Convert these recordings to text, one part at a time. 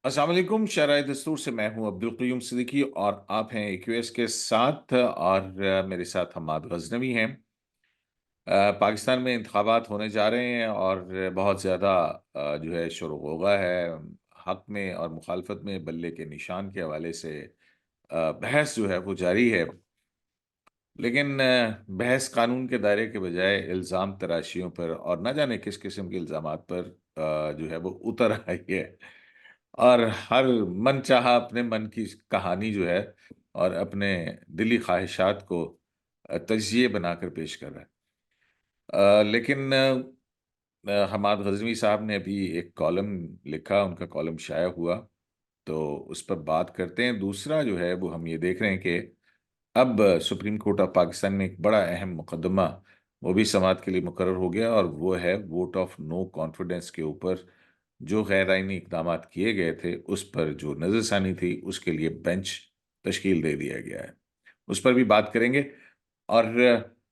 अस्सलाम वालेकुम। शराय दस्तूर से मैं हूं अब्दुल क़य्यूम सिद्दीकी और आप हैं एक्यूएस के साथ। और मेरे साथ हम्माद गज़नवी हैं। पाकिस्तान में इंतखाबात होने जा रहे हैं और बहुत ज़्यादा जो है शोर गौगा है। हक में और मुखालफत में बल्ले के निशान के हवाले से बहस जो है वो जारी है। लेकिन बहस कानून के दायरे के बजाय इल्ज़ाम तराशियों पर और ना जाने किस किस्म के इल्ज़ामात पर जो है वो उतर आई है। और हर मनचाहा अपने मन की कहानी जो है और अपने दिली ख्वाहिशात को तजिए बनाकर पेश कर रहा है। लेकिन हमाद गज़नवी साहब ने अभी एक कॉलम लिखा, उनका कॉलम शाया हुआ, तो उस पर बात करते हैं। दूसरा जो है वो हम ये देख रहे हैं कि अब सुप्रीम कोर्ट ऑफ पाकिस्तान में एक बड़ा अहम मुकदमा वो भी समाअत के लिए मुकर्रर हो गया और वो है वोट ऑफ नो कॉन्फिडेंस के ऊपर जो गैर आईनी इकदाम किए गए थे उस पर जो नज़रसानी थी उसके लिए बेंच तश्कील दे दिया गया है। उस पर भी बात करेंगे। और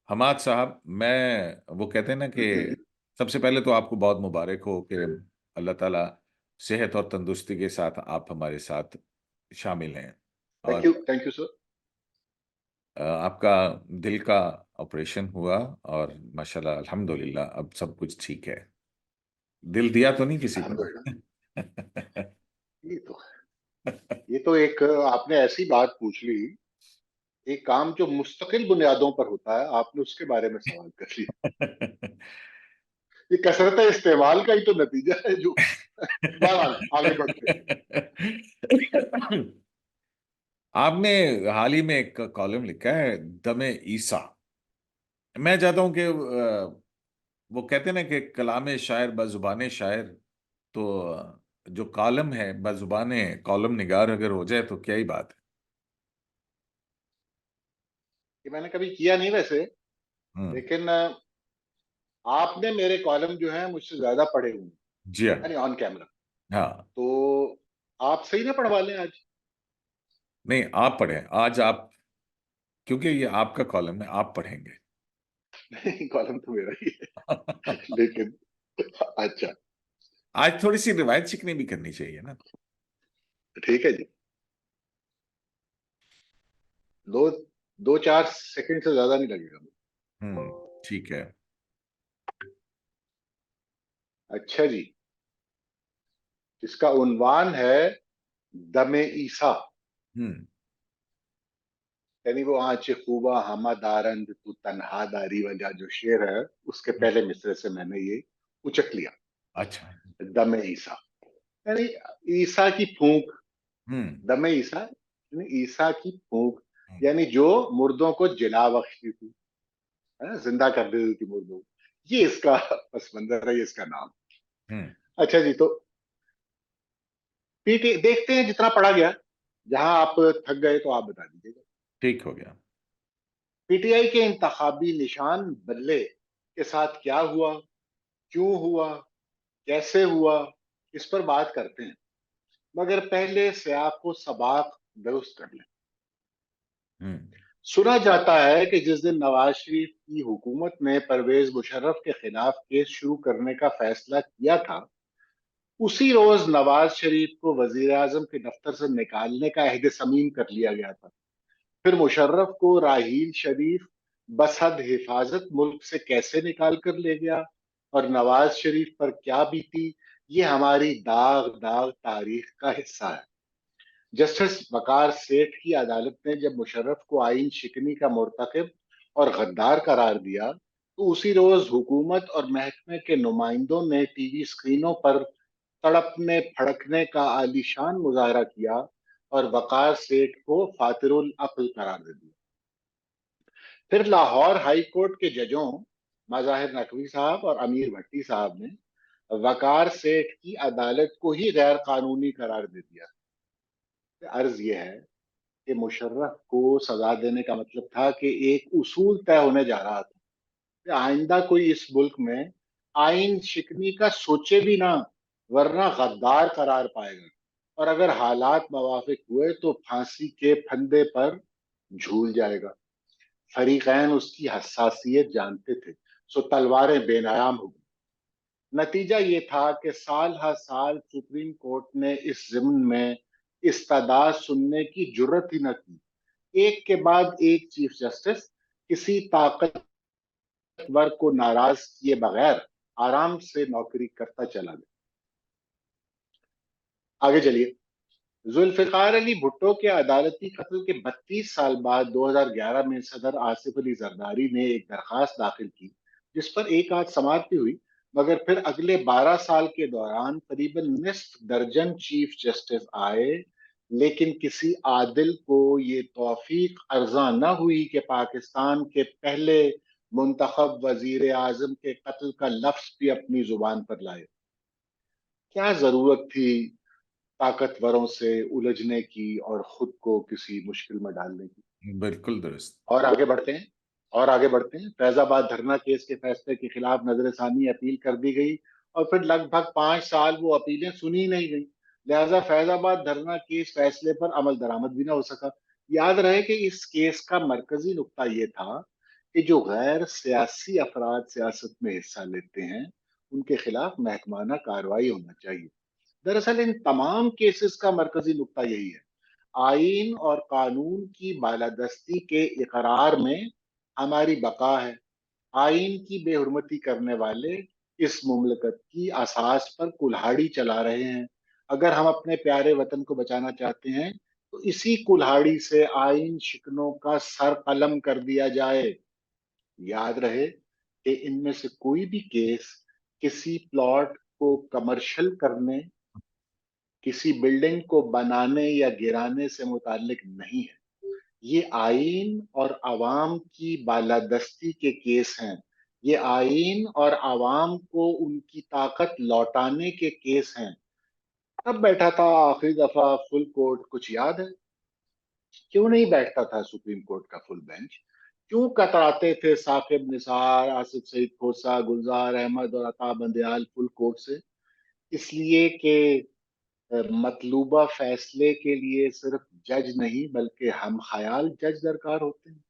हमाद साहब, मैं वो कहते हैं ना कि सबसे पहले तो आपको बहुत मुबारक हो कि अल्लाह ताला सेहत और तंदुरुस्ती के साथ आप हमारे साथ शामिल हैं। और थैंक यू सर। आपका दिल का ऑपरेशन हुआ और माशाल्लाह अल्हम्दुलिल्लाह अब सब कुछ ठीक है। दिल दिया तो नहीं किसी को? अल्हम्दुलिल्लाह। ये तो ये तो एक आपने ऐसी बात पूछ ली। एक काम जो मुस्तकिल बुनियादों पर होता है, आपने उसके बारे में सवाल कर लिया। ये कसरत इस्तेमाल का ही तो नतीजा है जो। बहरहाल आगे बढ़ते हैं। आपने हाल ही में एक कॉलम लिखा है दमे ईसा। मैं चाहता हूं कि वो कहते हैं ना कि कलाम शायर बजुबान शायर, तो जो कॉलम है बजुबान कॉलम निगार अगर हो जाए तो क्या ही बात ये मैंने कभी किया नहीं वैसे। है। लेकिन आपने मेरे कॉलम जो है मुझसे ज्यादा पढ़े हुए हैं, जी हाँ। यानी ऑन कैमरा। हाँ। तो आप सही ना पढ़वा लें आज। नहीं, आप पढ़ें आज आप, क्योंकि ये आपका कॉलम है, आप पढ़ेंगे। नहीं, कॉलम तो मेरा ही है। लेकिन अच्छा, आज थोड़ी सी रिवायत सीखनी भी करनी चाहिए ना। ठीक है जी। दो 2-4 सेकंड से ज्यादा नहीं लगेगा। ठीक है। अच्छा जी। इसका उन्वान है दमे ईसा। हम्म। यानी वो आंच खूबा हमा दारंद तू तन्हा दारी वाला जो शेर है, उसके पहले मिसरे से मैंने ये उचक लिया। अच्छा। दमे ईसा यानी ईसा की फूंक। हम्म। दमे ईसा यानी ईसा की फूंक, यानी जो मुर्दों को जिला बख्शती थी, है ना, जिंदा कर देती थी मुर्दों को। ये इसका पस मंजर है, ये इसका नाम। हम्म। अच्छा जी, तो पीटी देखते हैं जितना पढ़ा गया। जहां आप थक गए तो आप बता दीजिएगा। ठीक हो गया। पीटीआई के इंतखाबी निशान बदले के साथ क्या हुआ, क्यों हुआ, कैसे हुआ, इस पर बात करते हैं। मगर पहले से आपको सबाक दुरुस्त कर लें। हम्म। सुना जाता है कि जिस दिन नवाज शरीफ की हुकूमत ने परवेज मुशर्रफ के खिलाफ केस शुरू करने का फैसला किया था, उसी रोज नवाज शरीफ को वजीर आजम के दफ्तर से निकालने का अहद समीम कर लिया गया था। फिर मुशर्रफ को राहील शरीफ बसहद हिफाजत मुल्क से कैसे निकाल कर ले गया और नवाज शरीफ पर क्या बीती, ये हमारी दाग दाग तारीख का हिस्सा है। जस्टिस वकार सेठ की अदालत ने जब मुशर्रफ को आइन शिकनी का मुर्तकिब और गद्दार करार दिया, तो उसी रोज हुकूमत और महकमे के नुमाइंदों ने टीवी स्क्रीनों पर तड़पने फड़कने का आलीशान मुजाहरा किया और वकार सेठ को फातिरुल अक्ल करार दे दिया। फिर लाहौर हाई कोर्ट के जजों मज़ाहिर नकवी साहब और अमीर भट्टी साहब ने वकार सेठ की अदालत को ही गैर कानूनी करार दे दिया। अर्ज यह है कि मुशर्रफ को सजा देने का मतलब था कि एक उसूल तय होने जा रहा था कि आइंदा कोई इस मुल्क में आइन शिकनी का सोचे भी ना, वरना गद्दार करार पाएगा। और अगर हालात मवाफिक हुए तो फांसी के फंदे पर झूल जाएगा। फरीकैन उसकी हसासियत जानते थे, सो तलवारें बेनयाम हो गई। नतीजा ये था कि साल हर साल सुप्रीम कोर्ट ने इस जिम्न में इस्तदा सुनने की जुर्रत ही न की। एक के बाद एक चीफ जस्टिस किसी ताकतवर को नाराज किए बगैर आराम से नौकरी करता चला गया। आगे चलिए। जुल्फिकार अली भुट्टो के अदालती कत्ल के 32 साल बाद 2011 में सदर आसिफ अली जरदारी ने एक दरखास्त दाखिल की, जिस पर एक आध समाप्ति हुई। मगर फिर अगले 12 साल के दौरान करीबन निस्फ दर्जन चीफ जस्टिस आए, लेकिन किसी आदिल को ये तौफीक अर्जा न हुई कि पाकिस्तान के पहले मुंतखब वजीर आजम के कत्ल का लफ्ज भी अपनी जुबान पर लाए। क्या जरूरत थी ताकतवरों से उलझने की और खुद को किसी मुश्किल में डालने की। बिल्कुल दुरुस्त। और आगे बढ़ते हैं। फैजाबाद धरना केस के फैसले के खिलाफ नजरसानी अपील कर दी गई और फिर लगभग 5 साल वो अपीलें सुनी ही नहीं गई। लिहाजा फैजाबाद धरना केस फैसले पर अमल दरामद भी ना हो सका। याद रहे कि इस केस का मरकजी नुक्ता ये था कि जो गैर सियासी अफराद सियासत में हिस्सा लेते हैं, उनके खिलाफ महकमाना कार्रवाई होना चाहिए। दरअसल इन तमाम केसेस का मरकजी नुक्ता यही है। आइन और कानून की बालादस्ती के इकरार में हमारी बका है। आइन की बेहुरमती करने वाले इस मुमलकत की असास पर कुल्हाड़ी चला रहे हैं। अगर हम अपने प्यारे वतन को बचाना चाहते हैं, तो इसी कुल्हाड़ी से आइन शिकनों का सर कलम कर दिया जाए। याद रहे कि इनमें से कोई भी केस किसी प्लॉट को कमर्शियल करने, किसी बिल्डिंग को बनाने या गिराने से मुताल्लिक नहीं है। ये आइन और अवाम की बालादस्ती के केस हैं। ये आइन और अवाम को उनकी ताकत लौटाने के केस हैं। कब बैठा था आखिरी दफा फुल कोर्ट, कुछ याद है? क्यों नहीं बैठता था सुप्रीम कोर्ट का फुल बेंच? क्यों कतराते थे साकिब निसार, आसिफ सईद खोसा, गुलजार अहमद और अता बंदयाल फुल कोर्ट से? इसलिए कि मतलूबा फैसले के लिए सिर्फ जज नहीं बल्कि हम ख्याल जज दरकार होते हैं।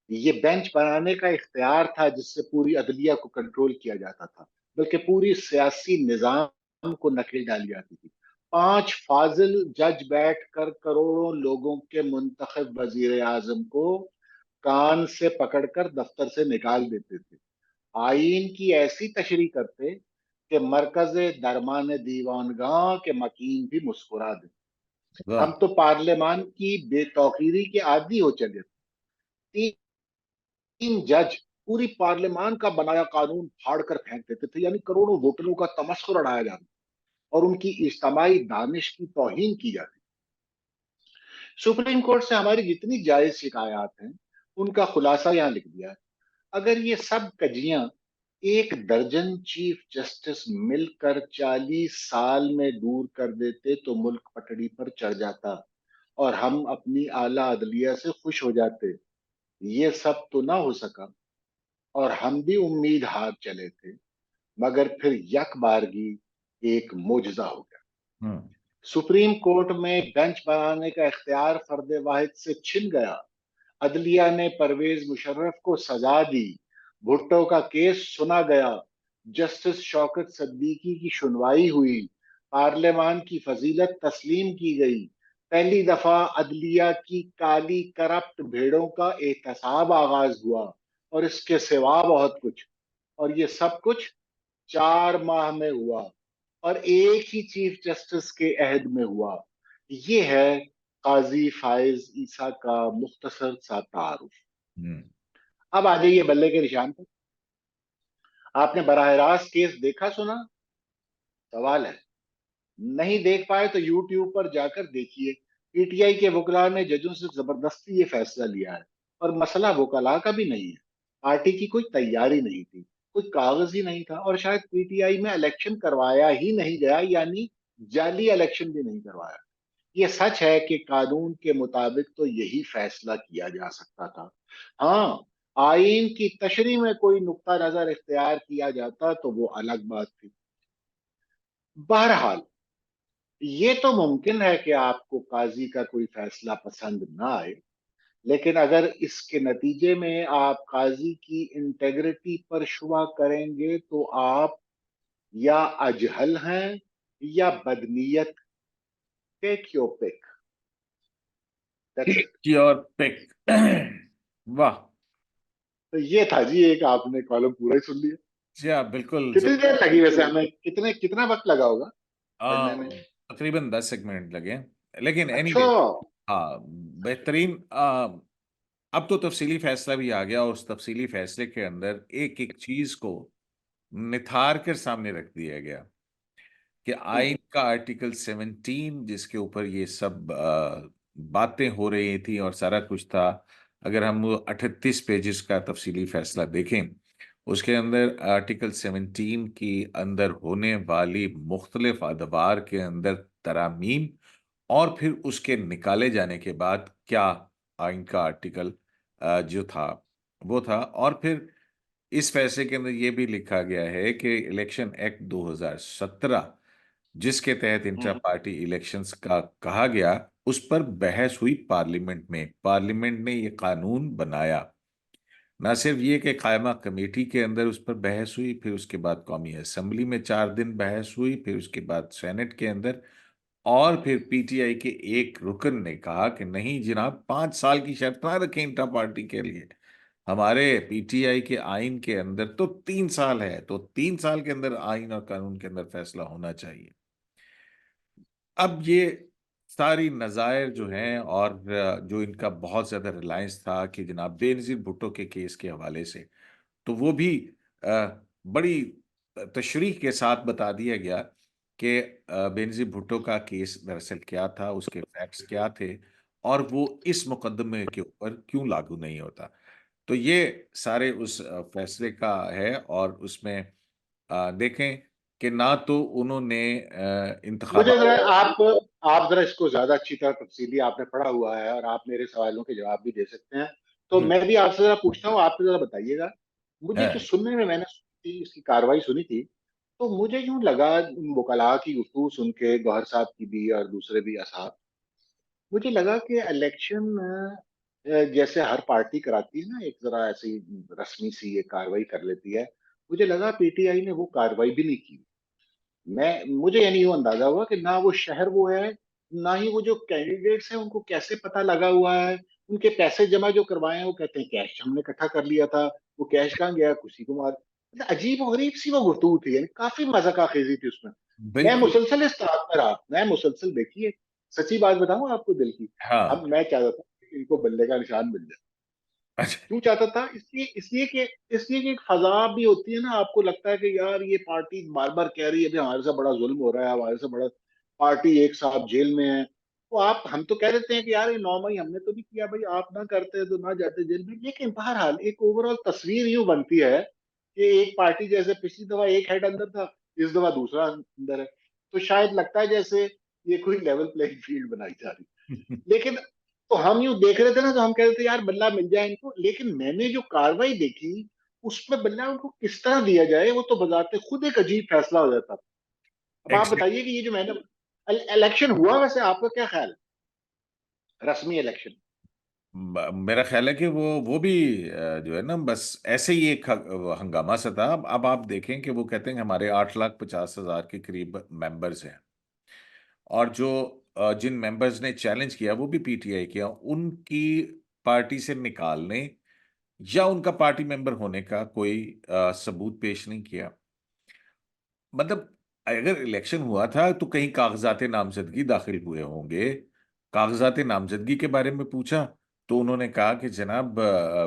ये बेंच बनाने का इख्तियार था जिससे पूरी अदलिया को कंट्रोल किया जाता था, बल्कि पूरी सियासी निजाम को नकेल डाली जाती थी। 5 फाजिल जज बैठ कर करोड़ों लोगों के मुंतखब वजीर आजम को कान से पकड़कर दफ्तर से निकाल देते थे। आइन की ऐसी तशरीह करते कि मरकज दरमान दीवानगाह के मकीन भी मुस्कुरा दे। वाह। हम तो पार्लियामान की बेतौकीरी के आदी हो चले थे। 3 जज पूरी पार्लियामान का बनाया कानून फाड़ कर फेंक देते थे, यानी करोड़ों वोटरों का तमस्खुर उड़ाया जाता और उनकी इज्तमाही दानिश की तौहीन की जाती। सुप्रीम कोर्ट से हमारी जितनी जायज शिकायत हैं, उनका खुलासा यहाँ लिख दिया है। अगर ये सब कजियां एक दर्जन चीफ जस्टिस मिलकर 40 साल में दूर कर देते तो मुल्क पटड़ी पर चढ़ जाता और हम अपनी आला अदलिया से खुश हो जाते। ये सब तो ना हो सका और हम भी उम्मीद हार चले थे। मगर फिर यक बारगी एक मोजजा हो गया। हम्म। सुप्रीम कोर्ट में बेंच बनाने का इख्तियार फर्द वाहिद से छिन गया। अदलिया ने परवेज मुशर्रफ को सजा दी। भुट्टो का केस सुना गया। जस्टिस शौकत सिद्दीकी की सुनवाई हुई। पार्लियामान की फजीलत तस्लीम की गई। पहली दफा अदलिया की काली करप्ट भेड़ों का एहतसाब आगाज हुआ। और इसके सिवा बहुत कुछ। और ये सब कुछ 4 माह में हुआ और एक ही चीफ जस्टिस के अहद में हुआ। ये है काजी फाइज ईसा का मुख्तसर सा तारुफ। हम्म। अब आ जाइए बल्ले के निशान पर। आपने बराह रास्त केस देखा सुना? सवाल है। नहीं देख पाए तो यूट्यूब पर जाकर देखिए। पीटीआई के वकला ने जजों से जबरदस्ती ये फैसला लिया है। और मसला वकला का भी नहीं है। पार्टी की कोई तैयारी नहीं थी, कोई कागज ही नहीं था और शायद पीटीआई में इलेक्शन करवाया ही नहीं गया, यानी जाली इलेक्शन भी नहीं करवाया। ये सच है कि कानून के मुताबिक तो यही फैसला किया जा सकता था। हाँ, आइन की तशरीह में कोई नुक्ता नजर इख्तियार किया जाता तो वो अलग बात थी। बहरहाल, ये तो मुमकिन है कि आपको काजी का कोई फैसला पसंद ना आए, लेकिन अगर इसके नतीजे में आप काजी की इंटेग्रिटी पर शुबा करेंगे तो आप या अजहल हैं, या बदनीयत? Take your pick, that's it. Your pick. वाह। तो ये था जी, एक आपने कॉलम पूरा ही सुन लिया। जी हाँ, बिल्कुल कितनी देर जबरदस्त। लगी वैसे हमें, कितना वक्त लगा होगा आ, पढ़ने में? तकरीबन 10 एक मिनट लगे, लेकिन अच्छा। एनीवे। हाँ, बेहतरीन। अब तो तफसीली फैसला भी आ गया और उस तफसीली फैसले के अंदर एक एक चीज को निथार कर सामने रख दिया गया कि हम्म, आइन का आर्टिकल 17 जिसके ऊपर ये सब बातें हो रही थी और सारा कुछ था, अगर हम वो 38 पेजेस का तफसीली फैसला देखें, उसके अंदर आर्टिकल 17 की अंदर होने वाली मुख्तलिफ अदवार के अंदर तरामीम, और फिर उसके निकाले जाने के बाद क्या आइन का आर्टिकल जो था वो था। और फिर इस फैसले के अंदर ये भी लिखा गया है कि इलेक्शन एक्ट 2017 जिसके तहत इंटर हम्म, पार्टी इलेक्शंस का कहा गया, उस पर बहस हुई पार्लियामेंट में। पार्लियामेंट ने ये कानून बनाया। ना सिर्फ ये कि कायमा कमेटी के अंदर उस पर बहस हुई, फिर उसके बाद कौमी असेंबली में 4 दिन बहस हुई, फिर उसके बाद सेनेट के अंदर, और फिर पीटीआई के एक रुकन ने कहा कि नहीं जनाब, 5 साल की शर्त ना रखें इंटर पार्टी के लिए। हमारे पीटीआई के आइन के अंदर तो 3 साल है, तो 3 साल के अंदर आइन और कानून के अंदर फैसला होना चाहिए। अब ये सारी नज़ायर जो हैं, और जो इनका बहुत ज़्यादा रिलायंस था कि जनाब बेनज़ीर भुट्टो के केस के हवाले से, तो वो भी बड़ी तशरीह के साथ बता दिया गया कि बेनज़ीर भुट्टो का केस दरअसल क्या था, उसके फैक्ट्स क्या थे, और वो इस मुकदमे के ऊपर क्यों लागू नहीं होता। तो ये सारे उस फैसले का है, और उसमें देखें कि ना तो उन्होंने मुझे इंतखाबात। जरा आप जरा इसको ज्यादा अच्छी तरह तफसीली आपने पढ़ा हुआ है, और आप मेरे सवालों के जवाब भी दे सकते हैं। तो हम्म, मैं भी आपसे जरा पूछता हूँ, आप भी जरा बताइएगा। मुझे जो हाँ, सुनने में मैंने सुनी थी, इसकी कार्रवाई सुनी थी, तो मुझे यूं लगा, वकला की गुफ्तगू सुन के, गौहर साहब की भी और दूसरे भी असहाब, मुझे लगा कि इलेक्शन जैसे हर पार्टी कराती है ना, एक जरा ऐसी रस्मी सी एक कार्रवाई कर लेती है। मुझे लगा पीटीआई ने वो कार्रवाई भी नहीं की। मुझे यानी यूं अंदाजा हुआ कि ना वो शहर वो है, ना ही वो जो कैंडिडेट्स हैं उनको कैसे पता लगा हुआ है। उनके पैसे जमा जो करवाए हैं, वो कहते हैं कैश हमने इकट्ठा कर लिया था। वो कैश कहाँ गया, खुशी कुमार। मतलब अजीब और गरीब सी वो गुफ्तगू थी, यानी काफी मजाकाखेजी थी उसमें। मैं बिल्कुल। मुसलसल इस तरह पर रहा, मैं मुसलसल देखिए, सच्ची बात बताऊं आपको दिल की। हाँ। अब मैं चाहता था कि इनको बल्ले का निशान मिल जाए। अच्छा। क्यों चाहता था? इसलिए कि एक फजा भी होती है ना, आपको लगता है कि यार ये पार्टी बार बार कह रही है कि हमारे से बड़ा जुल्म हो रहा है, हमारे से बड़ा पार्टी एक साहब जेल में है। तो आप हम तो कह देते हैं कि यार ये 9 मई हमने तो नहीं किया भाई, आप ना करते तो ना जाते जेल में। लेकिन बहरहाल एक ओवरऑल तस्वीर यूं बनती है कि एक पार्टी, जैसे पिछली दफा एक हेड अंदर था, इस दफा दूसरा अंदर है। तो शायद लगता है जैसे ये कोई लेवल प्लेइंग फील्ड बनाई जा रही। लेकिन तो हम यूं देख रहे थे ना, तो हम कह रहे थे यार बल्ला मिल जाए इनको। लेकिन मैंने जो कार्रवाई देखी, उसमें बल्ला उनको किस तरह दिया जाए, वो तो बजाते खुद एक अजीब फैसला हो जाता। अब आप एग्जैक्ट। बताइए कि ये जो मैंने इलेक्शन हुआ, वैसे आपका क्या ख्याल है, रस्मी इलेक्शन? मेरा ख्याल है कि वो भी जो है ना, बस ऐसे ही एक हंगामा सा था। अब आप देखें कि वो कहते हैं कि हमारे 8,50,000 के करीब मेंबर्स हैं, और जो जिन मेंबर्स ने चैलेंज किया वो भी पीटीआई किया, उनकी पार्टी से निकालने या उनका पार्टी मेंबर होने का कोई सबूत पेश नहीं किया। मतलब अगर इलेक्शन हुआ था तो कहीं कागजात नामजदगी दाखिल हुए होंगे। कागजात नामजदगी के बारे में पूछा तो उन्होंने कहा कि जनाब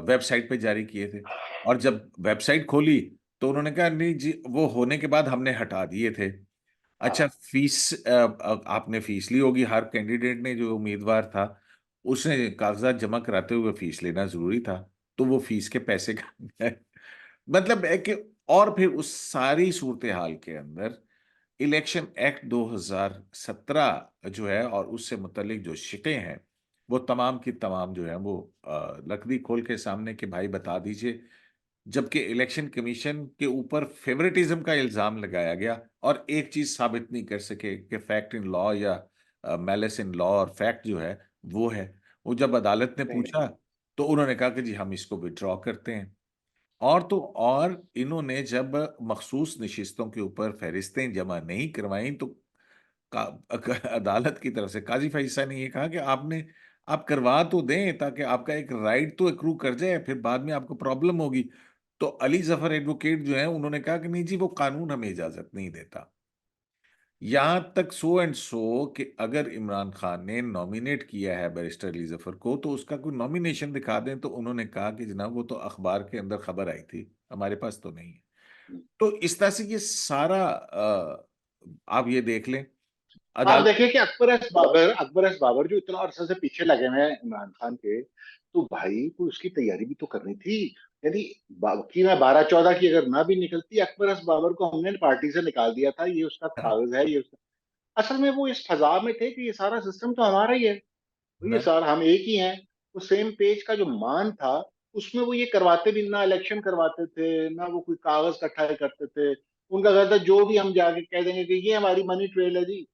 वेबसाइट पे जारी किए थे, और जब वेबसाइट खोली तो उन्होंने कहा नहीं जी, वो होने के बाद हमने हटा दिए थे। अच्छा, हाँ, फीस आपने फीस ली होगी, हर कैंडिडेट ने जो उम्मीदवार था उसने कागजात जमा कराते हुए फीस लेना जरूरी था, तो वो फीस के पैसे का मतलब है कि, और फिर उस सारी सूरत हाल के अंदर इलेक्शन एक्ट 2017 जो है और उससे मुतलिक जो शिकें हैं, वो तमाम की तमाम जो है वो लकड़ी खोल के सामने कि भाई बता दीजिए। जबकि इलेक्शन कमीशन के ऊपर फेवरेटिज्म का इल्जाम लगाया गया, और एक चीज साबित नहीं कर सके कि फैक्ट इन लॉ या मैलिस इन लॉ और फैक्ट जो है वो है। वो जब अदालत ने नहीं नहीं। पूछा तो उन्होंने कहा कि जी हम इसको विड्रॉ करते हैं। और तो और इन्होंने जब मखसूस नशिस्तों के ऊपर फहरिस्तें जमा नहीं करवाई तो अदालत की तरफ से काजी फैसा ने ये कहा कि आप करवा तो दें ताकि आपका एक राइट तो एक्रू कर जाए, फिर बाद में आपको प्रॉब्लम होगी। तो अली जफर एडवोकेट जो है उन्होंने कहा कि नहीं जी, वो कानून हमें इजाजत नहीं देता। यहां तक सो एंड सो कि अगर इमरान खान ने नॉमिनेट किया है बैरिस्टर अली जफर को तो उसका कोई नॉमिनेशन दिखा दें, तो उन्होंने कहा कि जनाब वो तो अखबार के अंदर खबर आई थी, हमारे पास तो नहीं है। तो इस तरह से ये सारा आप ये देख लें आप अदालत। देखिए कि अकबर एस बाबर जो इतना अरसा से पीछे लगे हुए हैं इमरान खान के, तो भाई को उसकी तैयारी भी तो करनी थी। यानी बाकी में 12-14 की अगर ना भी निकलती, अकबर एस बाबर को हमने पार्टी से निकाल दिया था, ये उसका कागज है, ये उसका। असल में वो इस फजा में थे कि ये सारा सिस्टम तो हमारा ही है, तो ये न, सारा हम एक ही हैं। वो सेम पेज का जो मान था, उसमें वो ये करवाते भी ना इलेक्शन करवाते थे, ना वो कोई कागज इकट्ठा करते थे। उनका कहता था जो भी हम जाके कह देंगे कि ये हमारी मनी ट्रेल है जी,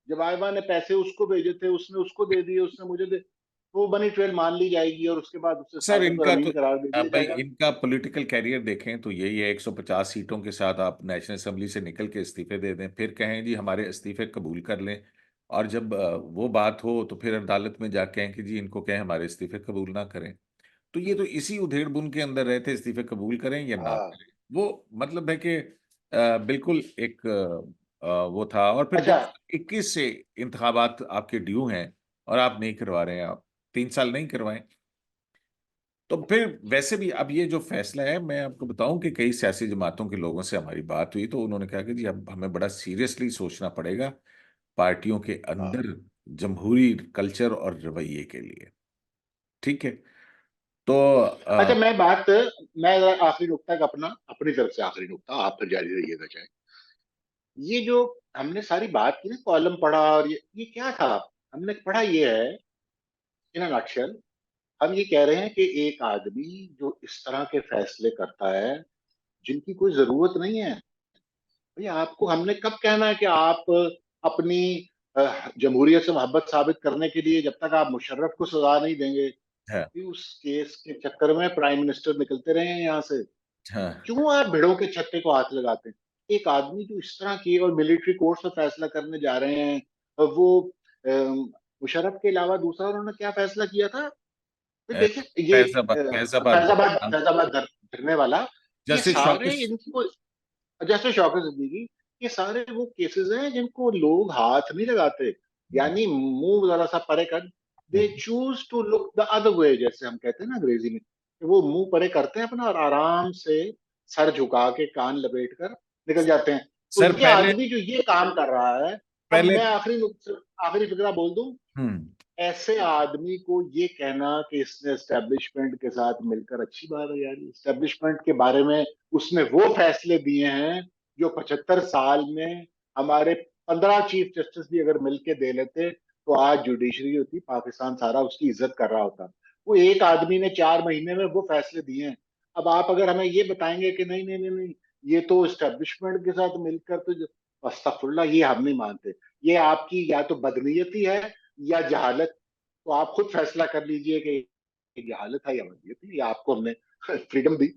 जब आयबा ने पैसे उसको भेजे थे, उसने उसको दे दिए, उसने मुझे दे, तो वो मनी ट्रेल मान ली जाएगी और उसके बाद उससे सर साजिद और इनका तो अमीन करार दे दिया भाई जाएगा। इनका पॉलिटिकल कैरियर देखें तो यही है, 150 सीटों के साथ आप नेशनल असेंबली से निकल के इस्तीफे दे दें, फिर कहें जी हमारे इस्तीफे कबूल कर लें, और जब वो बात हो तो फिर अदालत में जाके कहें कि जी इनको कहें हमारे इस्तीफे कबूल ना करें। तो ये तो इसी उधेड़ बुन के अंदर रहते, इस्तीफे कबूल करें या ना हाँ। करें। वो मतलब है कि बिल्कुल एक वो था। और फिर अच्छा। 2021 से इंतखाबात आपके ड्यू हैं और आप नहीं करवा रहे हैं, आप 3 साल नहीं करवाएं। तो फिर वैसे भी अब ये जो फैसला है, मैं आपको बताऊं कि कई सियासी जमातों के लोगों से हमारी बात हुई तो उन्होंने कहा कि जी अब हमें बड़ा सीरियसली सोचना पड़ेगा पार्टियों के हाँ। अंदर जमहूरी कल्चर और रवैये के लिए। ठीक है। तो अच्छा, मैं जरा आखिरी नुक्ता का अपना अपनी तरफ से आखिरी नुक्ता, आप फिर जारी रहिएगा चाहे। ये जो हमने सारी बात की ना, कॉलम पढ़ा, और ये क्या था, हमने पढ़ा ये है, इन नक्शल हम ये कह रहे हैं कि एक आदमी जो इस तरह के फैसले करता है जिनकी कोई जरूरत नहीं है। भैया आपको हमने कब कहना है कि आप अपनी जमहूरियत से मोहब्बत साबित करने के लिए, जब तक आप मुशर्रफ को सजा नहीं देंगे, हाँ, कि उस केस के चक्कर में प्राइम मिनिस्टर निकलते रहे हैं यहाँ से। हाँ, क्यों आप भिड़ों के छत्ते को हाथ लगाते हैं? एक आदमी जो इस तरह की और मिलिट्री कोर्ट में फैसला करने जा रहे हैं, और वो मुशर्रफ के अलावा दूसरा उन्होंने क्या फैसला किया था? तो अ, देखिए ये फैजाबाद फैजाबाद फैजाबाद फैजाबाद धरने वाला, ये जस्टिस सारे शौकत। इनको, जैसे शौकत सिद्दीकी, ये सारे वो केसेस हैं जिनको लोग हाथ नहीं लगाते। यानी मुंह जरा सा परे कर, they choose to look the other way, जैसे हम कहते हैं ना अंग्रेजी में, कि वो मुंह परे करते हैं अपना और आराम से सर झुका के कान लपेट कर निकल जाते हैं। तो सर ये पहले आदमी जो ये काम कर रहा है, अब पहले मैं आखिरी फिक्रा बोल दूं। हम्म ऐसे आदमी को ये कहना कि इसने एस्टेब्लिशमेंट के साथ मिलकर, अच्छी बात है यार, एस्टेब्लिशमेंट के बारे में उसने वो फैसले दिए हैं जो 75 साल में हमारे 15 चीफ जस्टिस भी अगर मिलके दे लेते तो आज जुडिशरी होती, पाकिस्तान सारा उसकी इज्जत कर रहा होता। वो एक आदमी ने 4 महीने में वो फैसले दिए हैं। अब आप अगर हमें ये बताएंगे कि नहीं नहीं नहीं नहीं, ये तो एस्टेब्लिशमेंट के साथ मिलकर, तो अस्तगफुरुल्लाह, ये हम नहीं मानते। ये आपकी या तो बदनीयती है या जहालत। तो आप खुद फैसला कर लीजिए कि ये जहालत है या वसीयत है, या आपको हमने फ्रीडम दी।